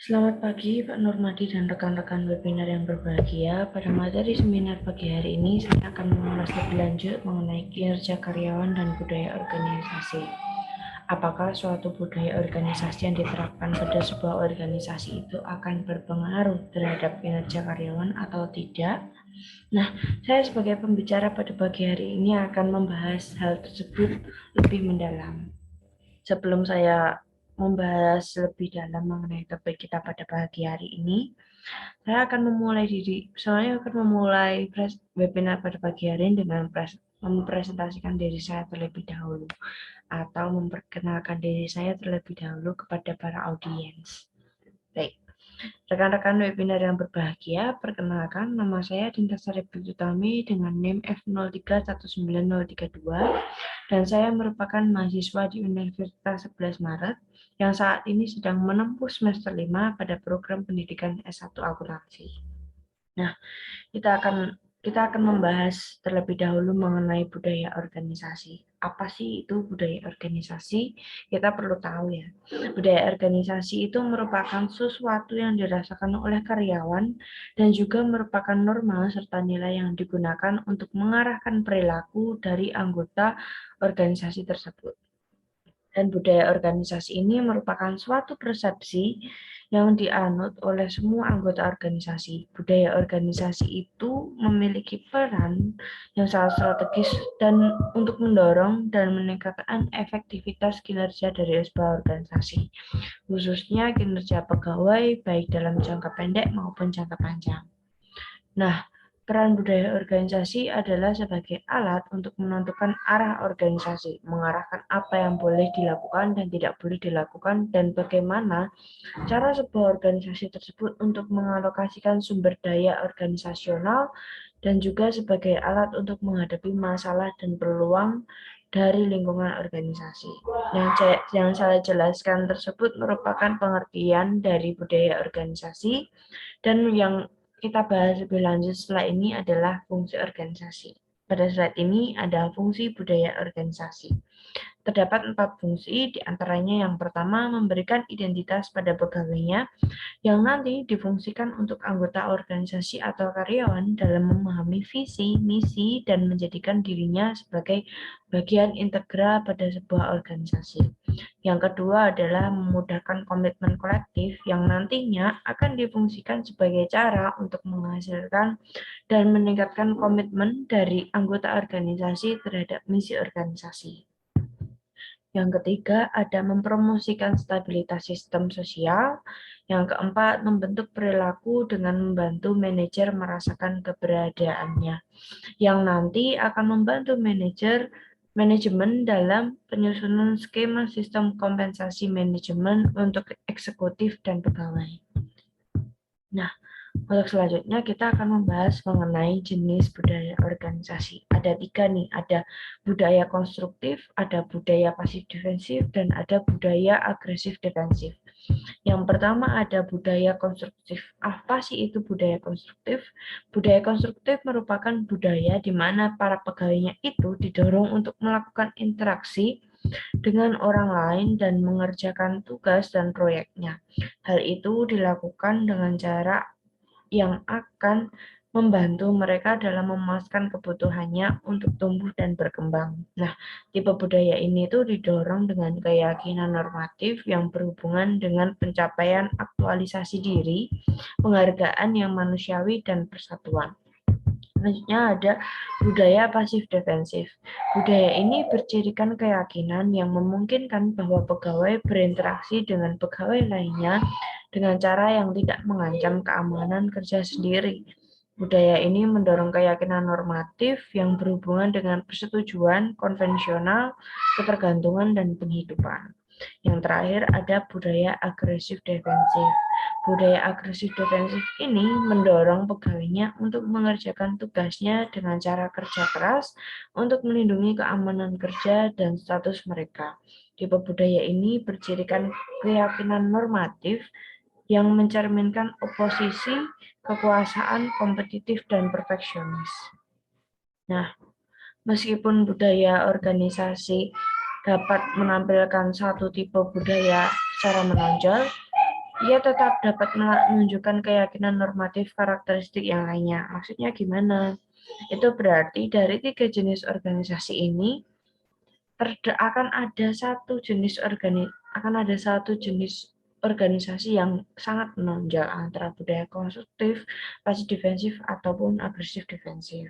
Selamat pagi Pak Nurmadi dan rekan-rekan webinar yang berbahagia. Pada materi seminar pagi hari ini, saya akan mengulas lebih lanjut mengenai kinerja karyawan dan budaya organisasi. Apakah suatu budaya organisasi yang diterapkan pada sebuah organisasi itu akan berpengaruh terhadap kinerja karyawan atau tidak? Nah, saya sebagai pembicara pada pagi hari ini akan membahas hal tersebut lebih mendalam. Sebelum saya membahas lebih dalam mengenai topik kita pada pagi hari ini, saya akan memulai webinar pada pagi hari ini dengan mempresentasikan diri saya terlebih dahulu atau memperkenalkan diri saya terlebih dahulu kepada para audiens. Baik, rekan-rekan webinar yang berbahagia, perkenalkan nama saya Dinda Sari Utami dengan NIM F031932 dan saya merupakan mahasiswa di Universitas 11 Maret yang saat ini sedang menempuh semester 5 pada program pendidikan S1 Akuntansi. Nah, kita akan membahas terlebih dahulu mengenai budaya organisasi. Apa sih itu budaya organisasi? Kita perlu tahu ya. Budaya organisasi itu merupakan sesuatu yang dirasakan oleh karyawan dan juga merupakan norma serta nilai yang digunakan untuk mengarahkan perilaku dari anggota organisasi tersebut. Dan budaya organisasi ini merupakan suatu persepsi yang dianut oleh semua anggota organisasi. Budaya organisasi itu memiliki peran yang sangat strategis dan untuk mendorong dan meningkatkan efektivitas kinerja dari sebuah organisasi, khususnya kinerja pegawai baik dalam jangka pendek maupun jangka panjang. Nah, peran budaya organisasi adalah sebagai alat untuk menentukan arah organisasi, mengarahkan apa yang boleh dilakukan dan tidak boleh dilakukan, dan bagaimana cara sebuah organisasi tersebut untuk mengalokasikan sumber daya organisasional, dan juga sebagai alat untuk menghadapi masalah dan peluang dari lingkungan organisasi. Yang saya jelaskan tersebut merupakan pengertian dari budaya organisasi, dan yang kita bahas lebih lanjut setelah ini adalah fungsi organisasi. Pada slide ini ada fungsi budaya organisasi. Terdapat 4 fungsi, diantaranya yang pertama memberikan identitas pada pegawainya, yang nanti difungsikan untuk anggota organisasi atau karyawan dalam memahami visi, misi, dan menjadikan dirinya sebagai bagian integral pada sebuah organisasi. Yang kedua adalah memudahkan komitmen kolektif yang nantinya akan difungsikan sebagai cara untuk menghasilkan dan meningkatkan komitmen dari anggota organisasi terhadap misi organisasi. Yang ketiga, ada mempromosikan stabilitas sistem sosial. Yang keempat, membentuk perilaku dengan membantu manajer merasakan keberadaannya, yang nanti akan membantu manajemen dalam penyusunan skema sistem kompensasi manajemen untuk eksekutif dan pegawai. Nah, untuk selanjutnya kita akan membahas mengenai jenis budaya organisasi. Ada 3 nih, ada budaya konstruktif, ada budaya pasif defensif, dan ada budaya agresif defensif. Yang pertama ada budaya konstruktif. Apa sih itu budaya konstruktif? Budaya konstruktif merupakan budaya di mana para pegawainya itu didorong untuk melakukan interaksi dengan orang lain dan mengerjakan tugas dan proyeknya. Hal itu dilakukan dengan cara yang akan membantu mereka dalam memuaskan kebutuhannya untuk tumbuh dan berkembang. Nah, tipe budaya ini tuh didorong dengan keyakinan normatif yang berhubungan dengan pencapaian aktualisasi diri, penghargaan yang manusiawi, dan persatuan. Selanjutnya ada budaya pasif defensif. Budaya ini bercirikan keyakinan yang memungkinkan bahwa pegawai berinteraksi dengan pegawai lainnya dengan cara yang tidak mengancam keamanan kerja sendiri. Budaya ini mendorong keyakinan normatif yang berhubungan dengan persetujuan, konvensional, ketergantungan, dan penghidupan. Yang terakhir ada budaya agresif defensif. Budaya agresif defensif ini mendorong pegawainya untuk mengerjakan tugasnya dengan cara kerja keras untuk melindungi keamanan kerja dan status mereka. Tipe budaya ini bercirikan keyakinan normatif yang mencerminkan oposisi, kekuasaan, kompetitif, dan perfeksionis. Nah, meskipun budaya organisasi dapat menampilkan satu tipe budaya secara menonjol, ia tetap dapat menunjukkan keyakinan normatif karakteristik yang lainnya. Maksudnya gimana? Itu berarti dari 3 jenis organisasi ini akan ada satu jenis organisasi yang sangat menonjol antara budaya konstruktif, pasif defensif, ataupun agresif defensif.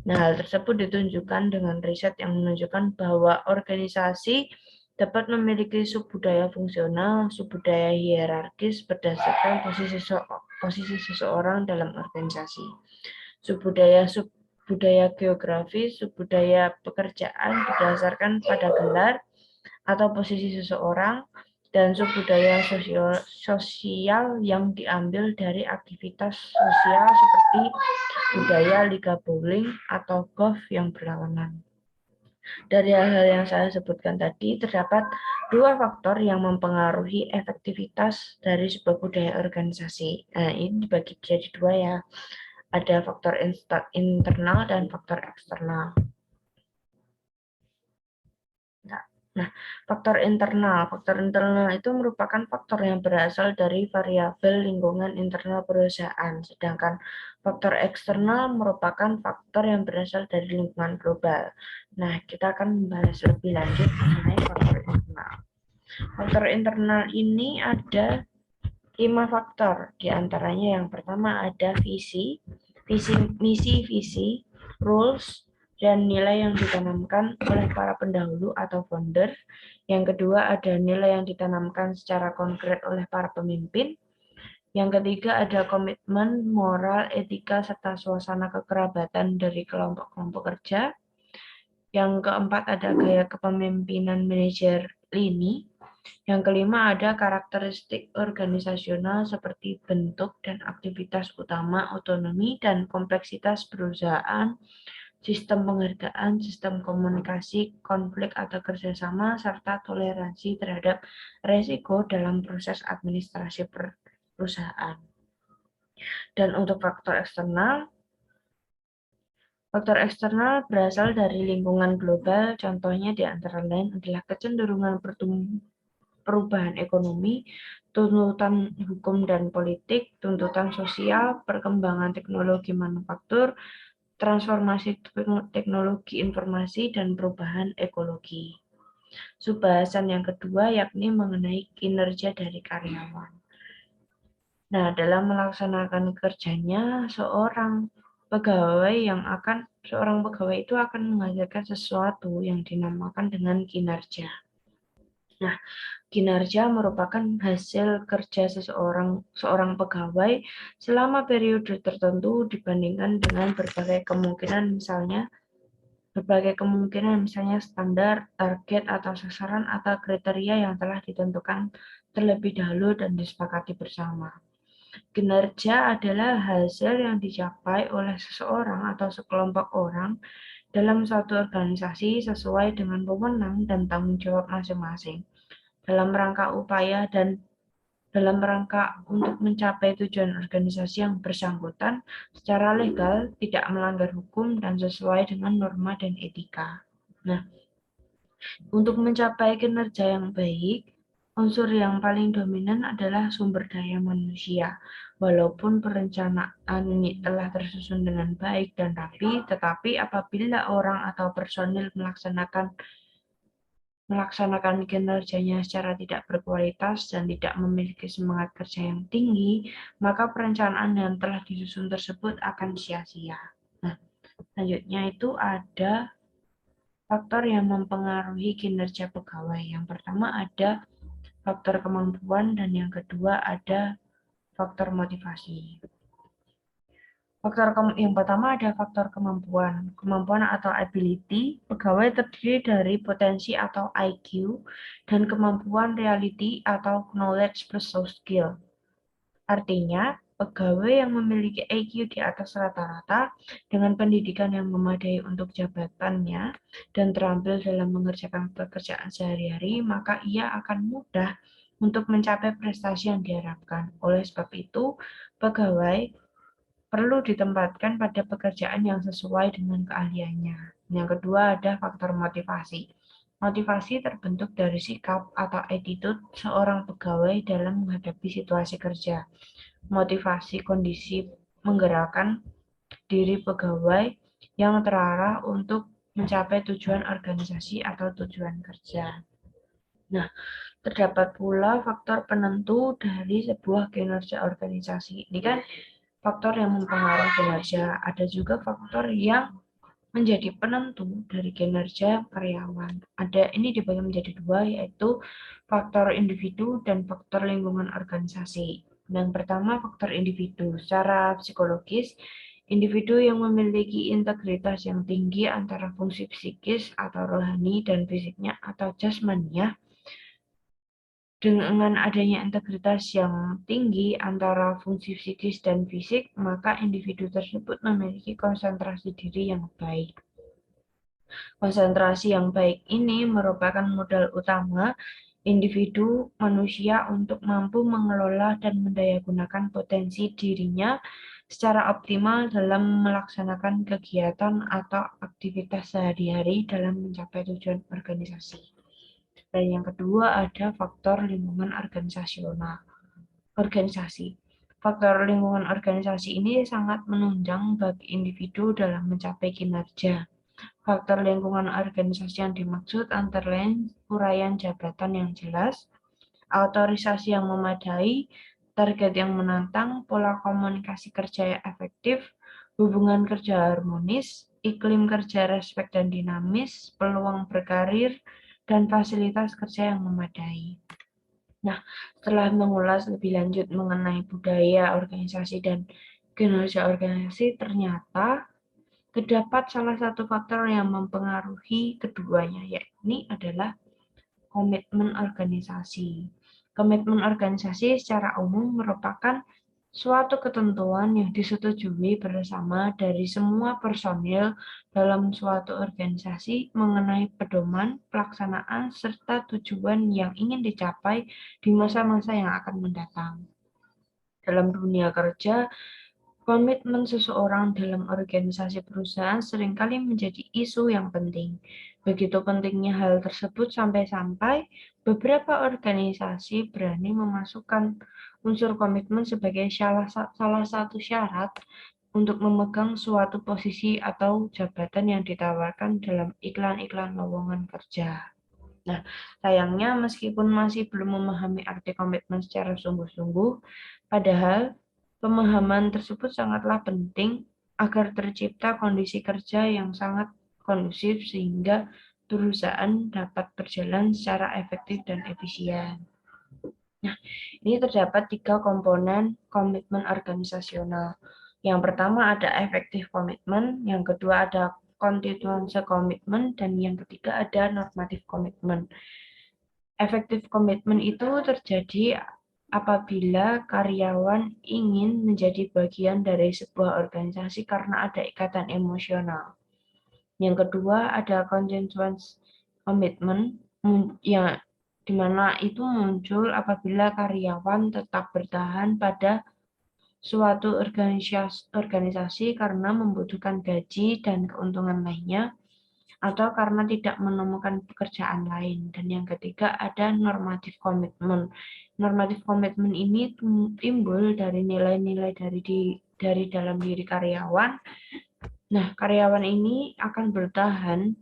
Nah, hal tersebut ditunjukkan dengan riset yang menunjukkan bahwa organisasi dapat memiliki subbudaya fungsional, subbudaya hierarkis berdasarkan posisi seseorang dalam organisasi. Subbudaya geografi, subbudaya pekerjaan berdasarkan pada gelar atau posisi seseorang, dan subbudaya sosial yang diambil dari aktivitas sosial seperti budaya liga bowling atau golf yang berlawanan. Dari hal-hal yang saya sebutkan tadi, terdapat 2 faktor yang mempengaruhi efektivitas dari sebuah budaya organisasi. Nah, ini dibagi jadi 2 ya. Ada faktor internal dan faktor eksternal. Nah, faktor internal itu merupakan faktor yang berasal dari variabel lingkungan internal perusahaan, sedangkan faktor eksternal merupakan faktor yang berasal dari lingkungan global. Nah, kita akan membahas lebih lanjut mengenai faktor internal. Faktor internal ini ada 5 faktor, diantaranya yang pertama ada misi, visi, rules, dan nilai yang ditanamkan oleh para pendahulu atau founder. Yang kedua ada nilai yang ditanamkan secara konkret oleh para pemimpin. Yang ketiga ada komitmen, moral, etika, serta suasana kekerabatan dari kelompok-kelompok kerja. Yang keempat ada gaya kepemimpinan manajer lini. Yang kelima ada karakteristik organisasional seperti bentuk dan aktivitas utama, otonomi dan kompleksitas perusahaan, sistem penghargaan, sistem komunikasi, konflik atau kerjasama, serta toleransi terhadap resiko dalam proses administrasi perusahaan. Dan untuk faktor eksternal berasal dari lingkungan global, contohnya di antara lain adalah kecenderungan perubahan ekonomi, tuntutan hukum dan politik, tuntutan sosial, perkembangan teknologi manufaktur, transformasi teknologi informasi, dan perubahan ekologi. Subbahasan yang kedua yakni mengenai kinerja dari karyawan. Nah, dalam melaksanakan kerjanya, seorang pegawai itu akan menghasilkan sesuatu yang dinamakan dengan kinerja. Nah, kinerja merupakan hasil kerja seorang pegawai selama periode tertentu dibandingkan dengan berbagai kemungkinan, misalnya standar, target, atau sasaran atau kriteria yang telah ditentukan terlebih dahulu dan disepakati bersama. Kinerja adalah hasil yang dicapai oleh seseorang atau sekelompok orang dalam suatu organisasi sesuai dengan wewenang dan tanggung jawab masing-masing dalam rangka untuk mencapai tujuan organisasi yang bersangkutan secara legal, tidak melanggar hukum, dan sesuai dengan norma dan etika. Nah, untuk mencapai kinerja yang baik, unsur yang paling dominan adalah sumber daya manusia. Walaupun perencanaan ini telah tersusun dengan baik dan rapi, tetapi apabila orang atau personil melaksanakan kinerjanya secara tidak berkualitas dan tidak memiliki semangat kerja yang tinggi, maka perencanaan yang telah disusun tersebut akan sia-sia. Nah, selanjutnya itu ada faktor yang mempengaruhi kinerja pegawai. Yang pertama ada faktor kemampuan dan yang kedua ada faktor motivasi. Yang pertama ada faktor kemampuan. Kemampuan atau ability, pegawai terdiri dari potensi atau IQ dan kemampuan reality atau knowledge plus soft skill. Artinya, pegawai yang memiliki IQ di atas rata-rata dengan pendidikan yang memadai untuk jabatannya dan terampil dalam mengerjakan pekerjaan sehari-hari, maka ia akan mudah untuk mencapai prestasi yang diharapkan. Oleh sebab itu, pegawai perlu ditempatkan pada pekerjaan yang sesuai dengan keahliannya. Yang kedua ada faktor motivasi. Motivasi terbentuk dari sikap atau attitude seorang pegawai dalam menghadapi situasi kerja. Motivasi kondisi menggerakkan diri pegawai yang terarah untuk mencapai tujuan organisasi atau tujuan kerja. Nah, terdapat pula faktor penentu dari sebuah kinerja organisasi. Ini kan faktor yang mempengaruhi kinerja. Ada juga faktor yang menjadi penentu dari kinerja karyawan. Ini dibagi menjadi dua, yaitu faktor individu dan faktor lingkungan organisasi. Yang pertama, faktor individu. Secara psikologis, individu yang memiliki integritas yang tinggi antara fungsi psikis atau rohani dan fisiknya atau jasmaninya. Dengan adanya integritas yang tinggi antara fungsi psikis dan fisik, maka individu tersebut memiliki konsentrasi diri yang baik. Konsentrasi yang baik ini merupakan modal utama individu manusia untuk mampu mengelola dan mendayagunakan potensi dirinya secara optimal dalam melaksanakan kegiatan atau aktivitas sehari-hari dalam mencapai tujuan organisasi. Dan yang kedua ada faktor lingkungan organisasi. Faktor lingkungan organisasi ini sangat menunjang bagi individu dalam mencapai kinerja. Faktor lingkungan organisasi yang dimaksud antara lain uraian jabatan yang jelas, autorisasi yang memadai, target yang menantang, pola komunikasi kerja yang efektif, hubungan kerja harmonis, iklim kerja respek dan dinamis, peluang berkarir, dan fasilitas kerja yang memadai. Nah, setelah mengulas lebih lanjut mengenai budaya organisasi dan kinerja organisasi, ternyata terdapat salah satu faktor yang mempengaruhi keduanya, yakni adalah komitmen organisasi. Komitmen organisasi secara umum merupakan suatu ketentuan yang disetujui bersama dari semua personil dalam suatu organisasi mengenai pedoman, pelaksanaan, serta tujuan yang ingin dicapai di masa-masa yang akan mendatang. Dalam dunia kerja, komitmen seseorang dalam organisasi perusahaan seringkali menjadi isu yang penting. Begitu pentingnya hal tersebut sampai-sampai beberapa organisasi berani memasukkan unsur komitmen sebagai salah satu syarat untuk memegang suatu posisi atau jabatan yang ditawarkan dalam iklan-iklan lowongan kerja. Nah, sayangnya meskipun masih belum memahami arti komitmen secara sungguh-sungguh, padahal pemahaman tersebut sangatlah penting agar tercipta kondisi kerja yang sangat kondusif sehingga perusahaan dapat berjalan secara efektif dan efisien. Nah, ini terdapat 3 komponen komitmen organisasional. Yang pertama ada efektif komitmen, yang kedua ada konstituensi komitmen, dan yang ketiga ada normatif komitmen. Efektif komitmen itu terjadi apabila karyawan ingin menjadi bagian dari sebuah organisasi karena ada ikatan emosional. Yang kedua ada konstituensi komitmen, yang dimana itu muncul apabila karyawan tetap bertahan pada suatu organisasi karena membutuhkan gaji dan keuntungan lainnya, atau karena tidak menemukan pekerjaan lain. Dan yang ketiga ada normatif komitmen. Normatif komitmen ini timbul dari nilai-nilai dari dalam diri karyawan. Nah, karyawan ini akan bertahan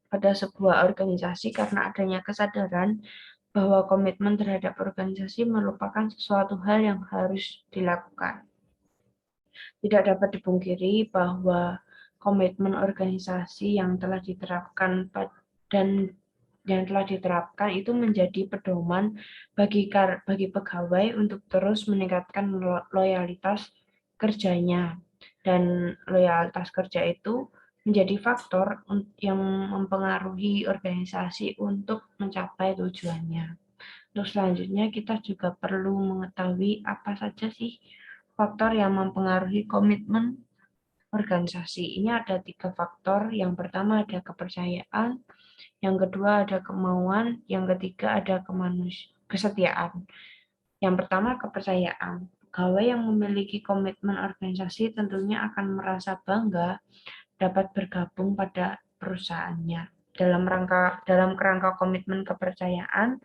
pada sebuah organisasi karena adanya kesadaran bahwa komitmen terhadap organisasi merupakan sesuatu hal yang harus dilakukan. Tidak dapat dipungkiri bahwa komitmen organisasi yang telah diterapkan itu menjadi pedoman bagi pegawai untuk terus meningkatkan loyalitas kerjanya, dan loyalitas kerja itu menjadi faktor yang mempengaruhi organisasi untuk mencapai tujuannya. Untuk selanjutnya kita juga perlu mengetahui apa saja sih faktor yang mempengaruhi komitmen organisasi. Ini ada 3 faktor. Yang pertama ada kepercayaan, yang kedua ada kemauan, yang ketiga ada kesetiaan. Yang pertama kepercayaan. Pegawai yang memiliki komitmen organisasi tentunya akan merasa bangga dapat bergabung pada perusahaannya. Dalam kerangka komitmen kepercayaan,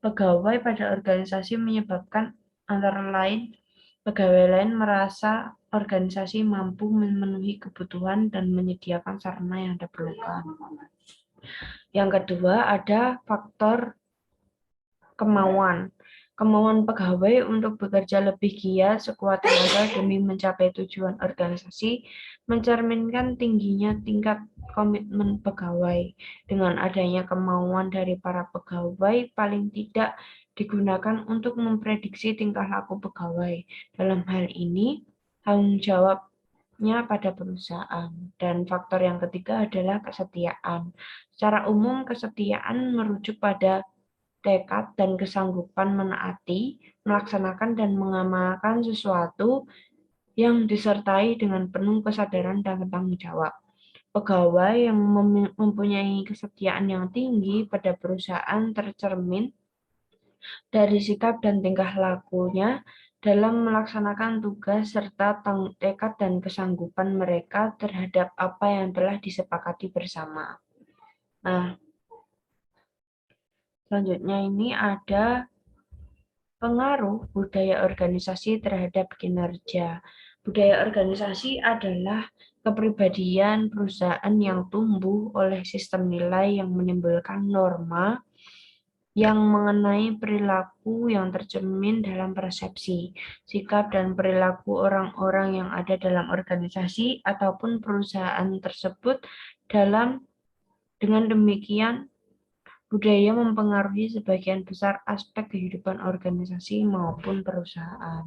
pegawai pada organisasi menyebabkan antara lain pegawai lain merasa organisasi mampu memenuhi kebutuhan dan menyediakan sarana yang diperlukan. Yang kedua, ada faktor kemauan. Kemauan pegawai untuk bekerja lebih giat sekuat tenaga demi mencapai tujuan organisasi mencerminkan tingginya tingkat komitmen pegawai. Dengan adanya kemauan dari para pegawai paling tidak digunakan untuk memprediksi tingkah laku pegawai. Dalam hal ini, tanggung jawabnya pada perusahaan. Dan faktor yang ketiga adalah kesetiaan. Secara umum, kesetiaan merujuk pada tekad dan kesanggupan menaati, melaksanakan dan mengamalkan sesuatu yang disertai dengan penuh kesadaran dan tanggung jawab. Pegawai yang mempunyai kesetiaan yang tinggi pada perusahaan tercermin dari sikap dan tingkah lakunya dalam melaksanakan tugas serta tekad dan kesanggupan mereka terhadap apa yang telah disepakati bersama. Nah, selanjutnya ini ada pengaruh budaya organisasi terhadap kinerja. Budaya organisasi adalah kepribadian perusahaan yang tumbuh oleh sistem nilai yang menimbulkan norma yang mengenai perilaku yang tercermin dalam persepsi, sikap, dan perilaku orang-orang yang ada dalam organisasi ataupun perusahaan tersebut. Dengan demikian, budaya mempengaruhi sebagian besar aspek kehidupan organisasi maupun perusahaan.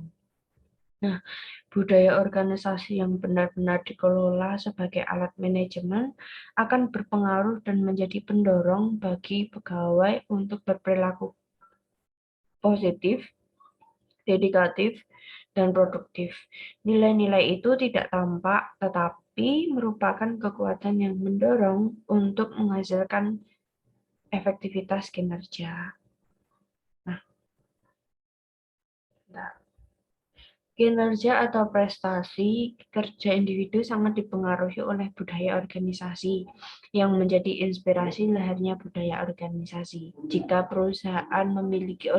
Nah, budaya organisasi yang benar-benar dikelola sebagai alat manajemen akan berpengaruh dan menjadi pendorong bagi pegawai untuk berperilaku positif, dedikatif, dan produktif. Nilai-nilai itu tidak tampak, tetapi merupakan kekuatan yang mendorong untuk menghasilkan efektivitas kinerja. Nah, kinerja atau prestasi kerja individu sangat dipengaruhi oleh budaya organisasi yang menjadi inspirasi lahirnya budaya organisasi. Jika perusahaan memiliki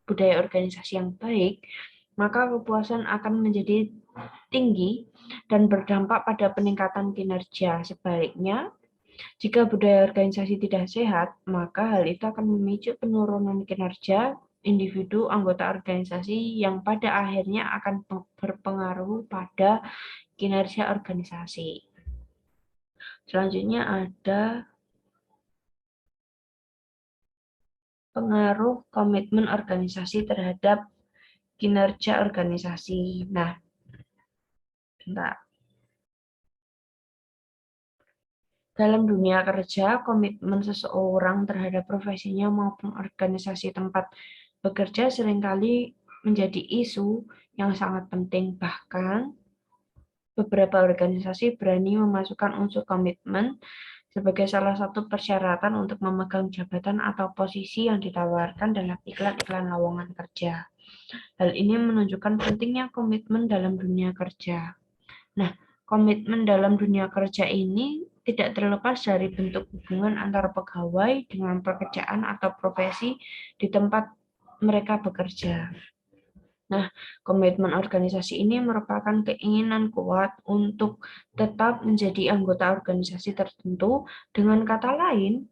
budaya organisasi yang baik, maka kepuasan akan menjadi tinggi dan berdampak pada peningkatan kinerja. Sebaliknya, jika budaya organisasi tidak sehat, maka hal itu akan memicu penurunan kinerja individu anggota organisasi yang pada akhirnya akan berpengaruh pada kinerja organisasi. Selanjutnya ada pengaruh komitmen organisasi terhadap kinerja organisasi. Nah, bentar. Dalam dunia kerja, komitmen seseorang terhadap profesinya maupun organisasi tempat bekerja seringkali menjadi isu yang sangat penting. Bahkan, beberapa organisasi berani memasukkan unsur komitmen sebagai salah satu persyaratan untuk memegang jabatan atau posisi yang ditawarkan dalam iklan-iklan lowongan kerja. Hal ini menunjukkan pentingnya komitmen dalam dunia kerja. Nah, komitmen dalam dunia kerja ini tidak terlepas dari bentuk hubungan antara pegawai dengan pekerjaan atau profesi di tempat mereka bekerja. Nah, komitmen organisasi ini merupakan keinginan kuat untuk tetap menjadi anggota organisasi tertentu. Dengan kata lain,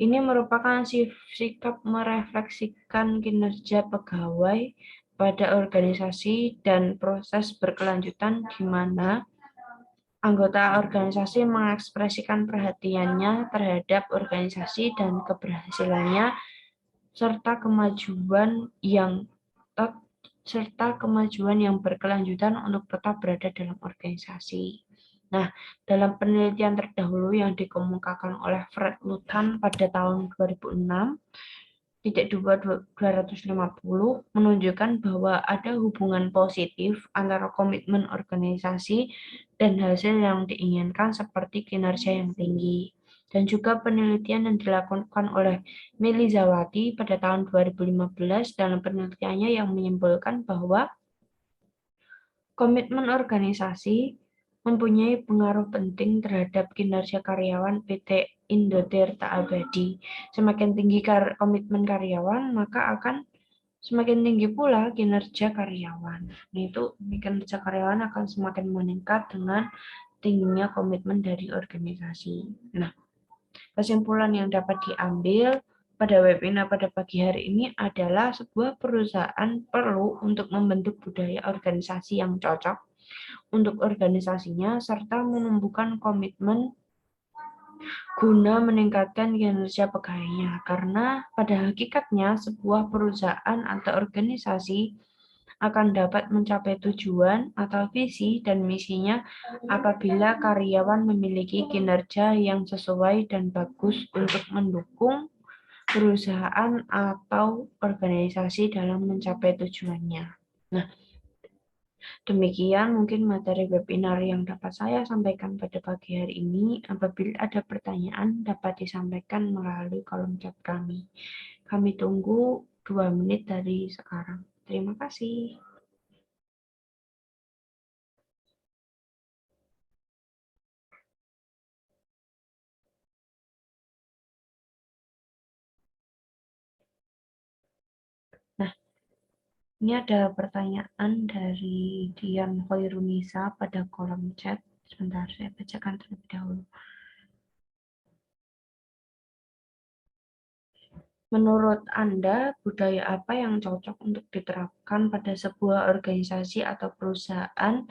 ini merupakan sikap merefleksikan kinerja pegawai pada organisasi dan proses berkelanjutan di mana anggota organisasi mengekspresikan perhatiannya terhadap organisasi dan keberhasilannya serta kemajuan yang berkelanjutan untuk tetap berada dalam organisasi. Nah, dalam penelitian terdahulu yang dikemukakan oleh Fred Lutan pada tahun 2006, 250 menunjukkan bahwa ada hubungan positif antara komitmen organisasi dan hasil yang diinginkan seperti kinerja yang tinggi. Dan juga penelitian yang dilakukan oleh Melizawati pada tahun 2015 dalam penelitiannya yang menyimpulkan bahwa komitmen organisasi mempunyai pengaruh penting terhadap kinerja karyawan PT indotirta abadi. Semakin tinggi komitmen karyawan, maka akan semakin tinggi pula kinerja karyawan. Itu kinerja karyawan akan semakin meningkat dengan tingginya komitmen dari organisasi. Nah, kesimpulan yang dapat diambil pada webinar pada pagi hari ini adalah sebuah perusahaan perlu untuk membentuk budaya organisasi yang cocok untuk organisasinya serta menumbuhkan komitmen guna meningkatkan kinerja pegawainya. Karena pada hakikatnya sebuah perusahaan atau organisasi akan dapat mencapai tujuan atau visi dan misinya apabila karyawan memiliki kinerja yang sesuai dan bagus untuk mendukung perusahaan atau organisasi dalam mencapai tujuannya. Nah, demikian mungkin materi webinar yang dapat saya sampaikan pada pagi hari ini. Apabila ada pertanyaan dapat disampaikan melalui kolom chat kami. Kami tunggu 2 menit dari sekarang. Terima kasih. Nah, ini ada pertanyaan dari Dian Hoirunisa pada kolom chat. Sebentar, saya bacakan terlebih dahulu. Menurut Anda, budaya apa yang cocok untuk diterapkan pada sebuah organisasi atau perusahaan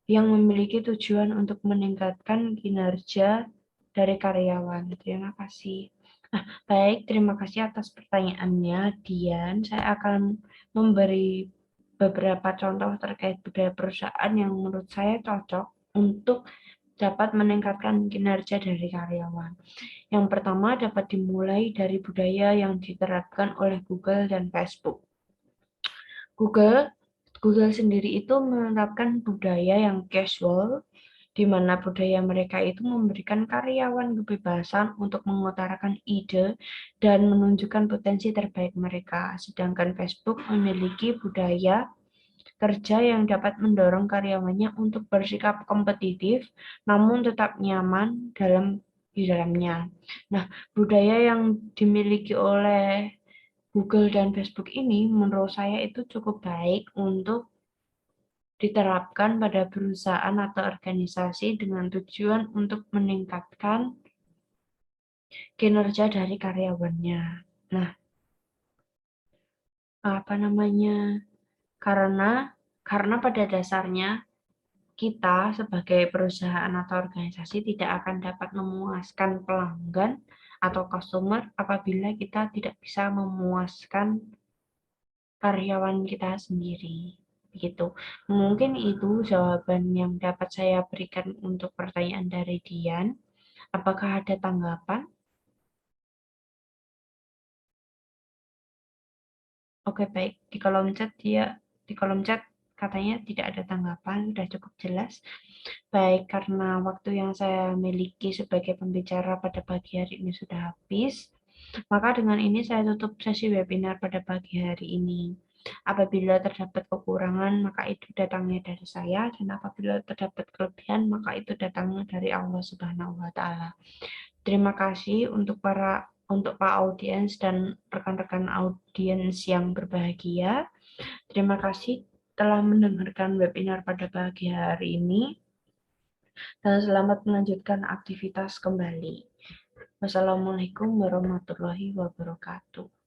yang memiliki tujuan untuk meningkatkan kinerja dari karyawan? Terima kasih. Baik, terima kasih atas pertanyaannya, Dian. Saya akan memberi beberapa contoh terkait budaya perusahaan yang menurut saya cocok untuk dapat meningkatkan kinerja dari karyawan. Yang pertama dapat dimulai dari budaya yang diterapkan oleh Google dan Facebook. Google sendiri itu menerapkan budaya yang casual, di mana budaya mereka itu memberikan karyawan kebebasan untuk mengutarakan ide dan menunjukkan potensi terbaik mereka. Sedangkan Facebook memiliki budaya kerja yang dapat mendorong karyawannya untuk bersikap kompetitif, namun tetap nyaman di dalamnya. Nah, budaya yang dimiliki oleh Google dan Facebook ini menurut saya itu cukup baik untuk diterapkan pada perusahaan atau organisasi dengan tujuan untuk meningkatkan kinerja dari karyawannya. Nah, apa namanya? Karena pada dasarnya kita sebagai perusahaan atau organisasi tidak akan dapat memuaskan pelanggan atau customer apabila kita tidak bisa memuaskan karyawan kita sendiri. Begitu. Mungkin itu jawaban yang dapat saya berikan untuk pertanyaan dari Dian. Apakah ada tanggapan? Oke, baik. Di kolom chat katanya tidak ada tanggapan, sudah cukup jelas. Baik, karena waktu yang saya miliki sebagai pembicara pada pagi hari ini sudah habis, maka dengan ini saya tutup sesi webinar pada pagi hari ini. Apabila terdapat kekurangan, maka itu datangnya dari saya, dan apabila terdapat kelebihan, maka itu datangnya dari Allah Subhanahu wa Ta'ala. Terima kasih untuk Pak Audiens dan rekan-rekan audiens yang berbahagia. Terima kasih telah mendengarkan webinar pada pagi hari ini dan selamat melanjutkan aktivitas kembali. Wassalamualaikum warahmatullahi wabarakatuh.